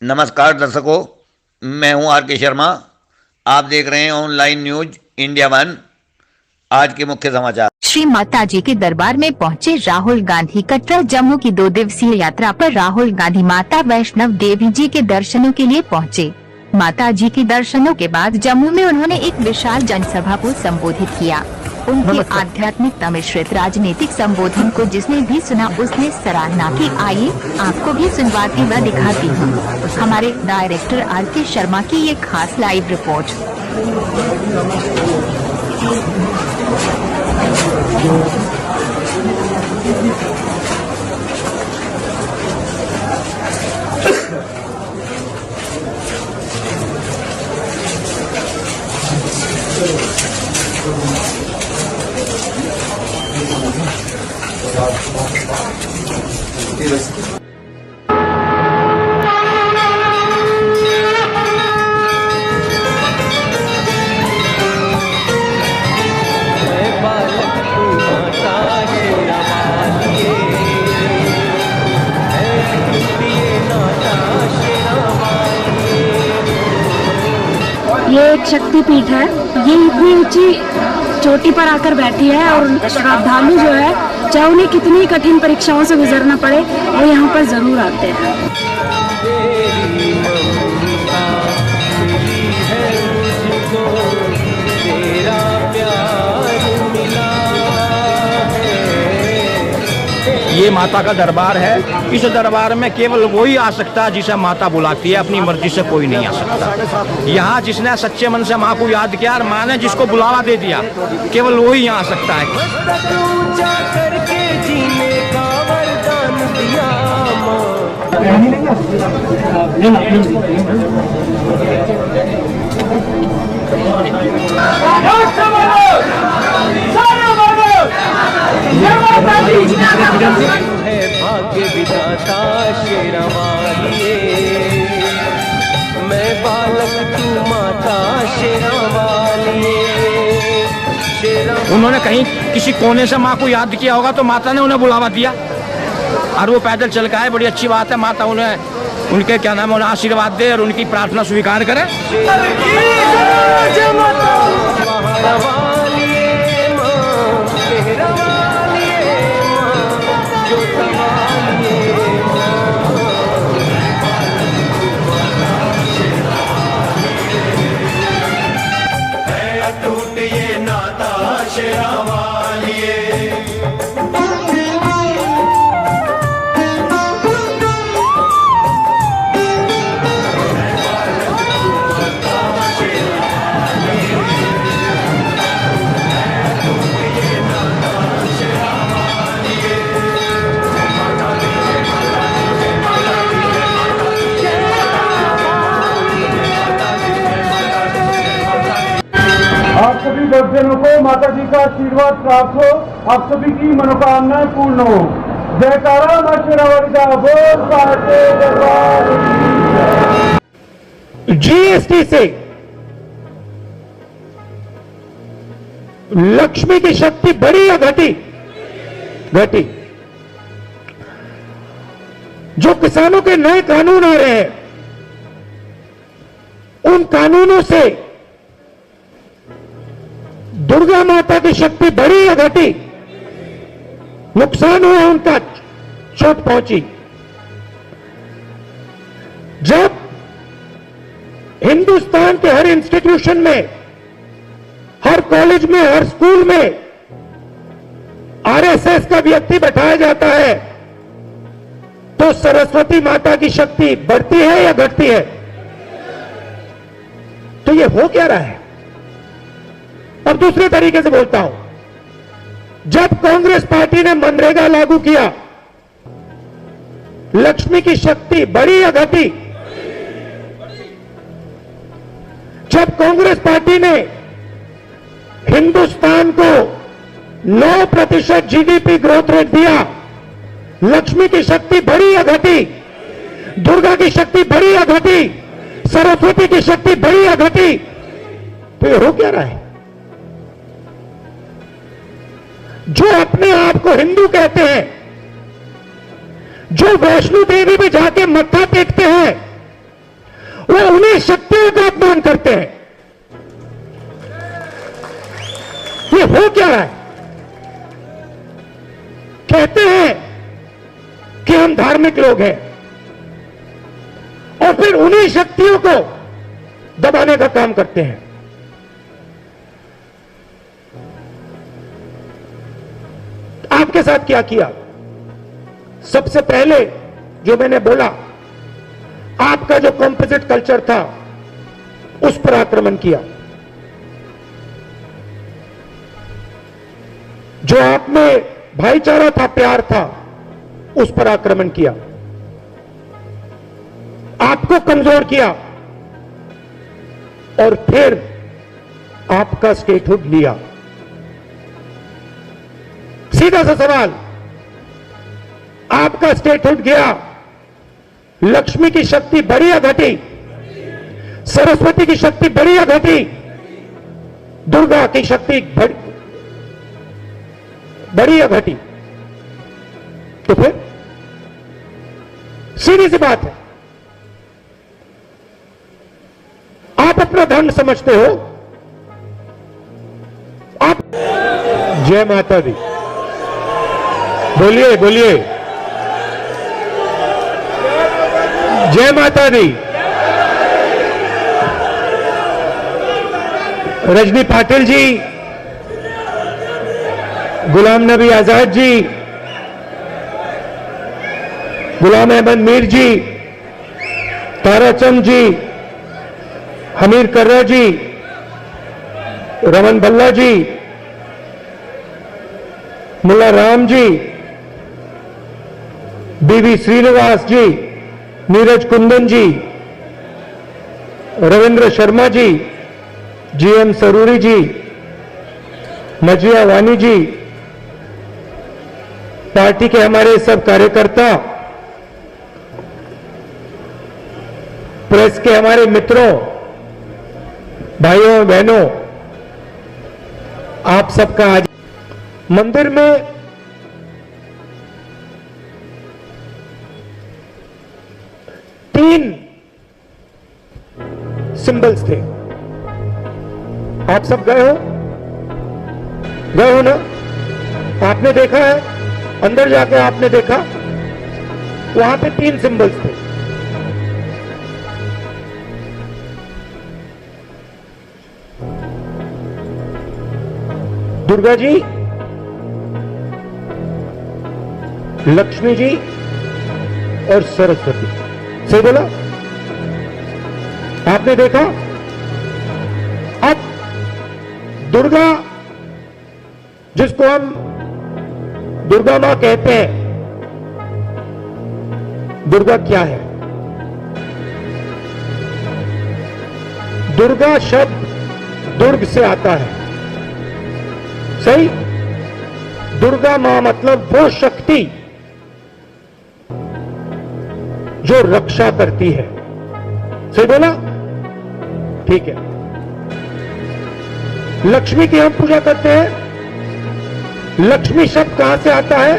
नमस्कार दर्शकों, मैं हूं आर के शर्मा। आप देख रहे हैं ऑनलाइन न्यूज इंडिया वन। आज के मुख्य समाचार। श्री माता जी के दरबार में पहुंचे राहुल गांधी। कटरा जम्मू की 2 दिवसीय यात्रा पर राहुल गांधी माता वैष्णव देवी जी के दर्शनों के लिए पहुंचे। माता जी के दर्शनों के बाद जम्मू में उन्होंने एक विशाल जनसभा को संबोधित किया। उनके आध्यात्मिकता मिश्रित राजनीतिक संबोधन को जिसने भी सुना उसने सराहना की। आइए आपको भी सुनवाती व दिखाती हूँ हमारे डायरेक्टर आर के शर्मा की ये खास लाइव रिपोर्ट। ये एक शक्तिपीठ है। ये इतनी ऊंची चोटी पर आकर बैठी है और श्रद्धालु जो है चाहे उन्हें कितनी कठिन परीक्षाओं से गुजरना पड़े वो यहाँ पर जरूर आते हैं। ये माता का दरबार है। इस दरबार में केवल वही आ सकता है जिसे माता बुलाती है, अपनी मर्जी से कोई नहीं आ सकता। यहाँ जिसने सच्चे मन से माँ को याद किया और माँ ने जिसको बुलावा दे दिया, केवल वही यहाँ आ सकता है भाग्य विधाता शेरा वालिए, मैं बालक तू माता शेरा वालिए। उन्होंने कहीं किसी कोने से माँ को याद किया होगा तो माता ने उन्हें बुलावा दिया और वो पैदल चल के आए। बड़ी अच्छी बात है। माता उन्हें उनके क्या नाम है उन्हें आशीर्वाद दे और उनकी प्रार्थना स्वीकार करे। आप सभी भक्तजनों को माता जी का आशीर्वाद प्राप्त हो, आप सभी की मनोकामनाएं पूर्ण हो। जयकारा मां शेरावाली का बोल साचे दरबार। जीएसटी से लक्ष्मी की शक्ति बढ़ी या घटी? घटी। जो किसानों के नए कानून आ रहे हैं उन कानूनों से दुर्गा माता की शक्ति बढ़ी या घटी? नुकसान हुआ, उनका चोट पहुंची। जब हिंदुस्तान के हर इंस्टीट्यूशन में, हर कॉलेज में, हर स्कूल में आरएसएस का व्यक्ति बैठाया जाता है तो सरस्वती माता की शक्ति बढ़ती है या घटती है? तो ये हो क्या रहा है? अब दूसरे तरीके से बोलता हूं, जब कांग्रेस पार्टी ने मनरेगा लागू किया, लक्ष्मी की शक्ति बढ़ी या घटी? जब कांग्रेस पार्टी ने हिंदुस्तान को 9% जीडीपी ग्रोथ रेट दिया, लक्ष्मी की शक्ति बढ़ी या घटी? दुर्गा की शक्ति बढ़ी या घटी? सरस्वती की शक्ति बढ़ी या घटी? तो ये हो क्या रहा है? जो अपने आप को हिंदू कहते हैं, जो वैष्णो देवी में जाके मत्था टेकते हैं, वो उन्हीं शक्तियों का अपमान करते हैं। ये हो क्या रहा है? कहते हैं कि हम धार्मिक लोग हैं और फिर उन्हीं शक्तियों को दबाने का काम करते हैं। आपके साथ क्या किया? सबसे पहले जो मैंने बोला, आपका जो कॉम्पोजिट कल्चर था उस पर आक्रमण किया। जो आप में भाईचारा था, प्यार था, उस पर आक्रमण किया, आपको कमजोर किया और फिर आपका स्टेटहुड लिया। सीधा सा सवाल, आपका स्टेटहुड गया, लक्ष्मी की शक्ति बढ़ी या घटी? सरस्वती की शक्ति बढ़ी या घटी? दुर्गा की शक्ति बढ़ी या घटी? तो फिर सीधी सी बात है, आप अपना धर्म समझते हो, आप। जय माता दी, बोलिए बोलिए, जय माता दी। रजनी पाटिल जी, गुलाम नबी आजाद जी, गुलाम अहमद मीर जी, ताराचंद जी, हमीर कर्रा जी, रमन भल्ला जी, मुल्ला राम जी, बीवी श्रीनिवास जी, नीरज कुंदन जी, रविंद्र शर्मा जी, जीएम सरूरी जी, मजिया वानी जी, पार्टी के हमारे सब कार्यकर्ता, प्रेस के हमारे मित्रों, भाइयों बहनों, आप सबका आज मंदिर में तीन सिंबल्स थे। आप सब गए हो ना? आपने देखा है, अंदर जाके आपने देखा, वहां पे तीन सिंबल्स थे। दुर्गा जी, लक्ष्मी जी और सरस्वती। सही बोला? आपने देखा? अब दुर्गा, जिसको हम दुर्गा मां कहते हैं, दुर्गा क्या है? दुर्गा शब्द दुर्ग से आता है। सही? दुर्गा मां मतलब वो शक्ति जो रक्षा करती है। सही बोला? ठीक है। लक्ष्मी की हम पूजा करते हैं। लक्ष्मी शब्द कहां से आता है?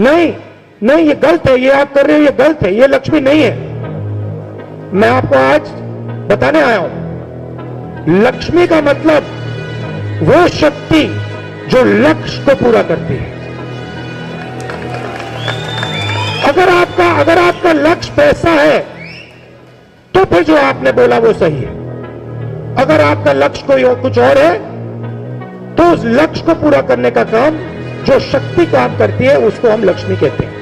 नहीं, ये गलत है, ये आप कर रहे हो, ये गलत है, ये लक्ष्मी नहीं है। मैं आपको आज बताने आया हूं, लक्ष्मी का मतलब वो शक्ति जो लक्ष्य को पूरा करती है। अगर आपका लक्ष्य पैसा है तो फिर जो आपने बोला वो सही है। अगर आपका लक्ष्य कोई और कुछ और है तो उस लक्ष्य को पूरा करने का काम जो शक्ति काम करती है उसको हम लक्ष्मी कहते हैं।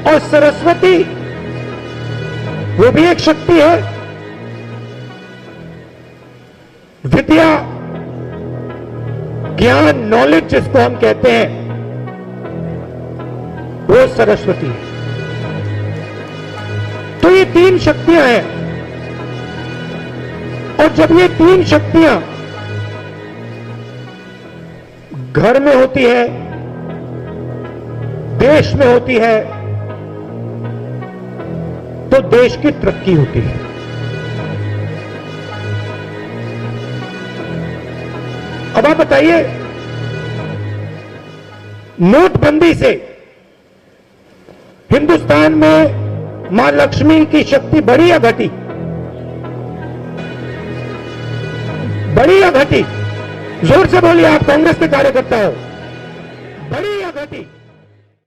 और सरस्वती वो भी एक शक्ति है, विद्या, ज्ञान, नॉलेज जिसको हम कहते हैं, वो सरस्वती है। तो ये तीन शक्तियां हैं, और जब ये तीन शक्तियां घर में होती है, देश में होती है, तो देश की तरक्की होती है। अब आप बताइए, नोटबंदी से हिंदुस्तान में मां लक्ष्मी की शक्ति बढ़ी या घटी? बढ़ी या घटी? जोर से बोलिए, आप कांग्रेस के कार्यकर्ता हो। बढ़ी या घटी?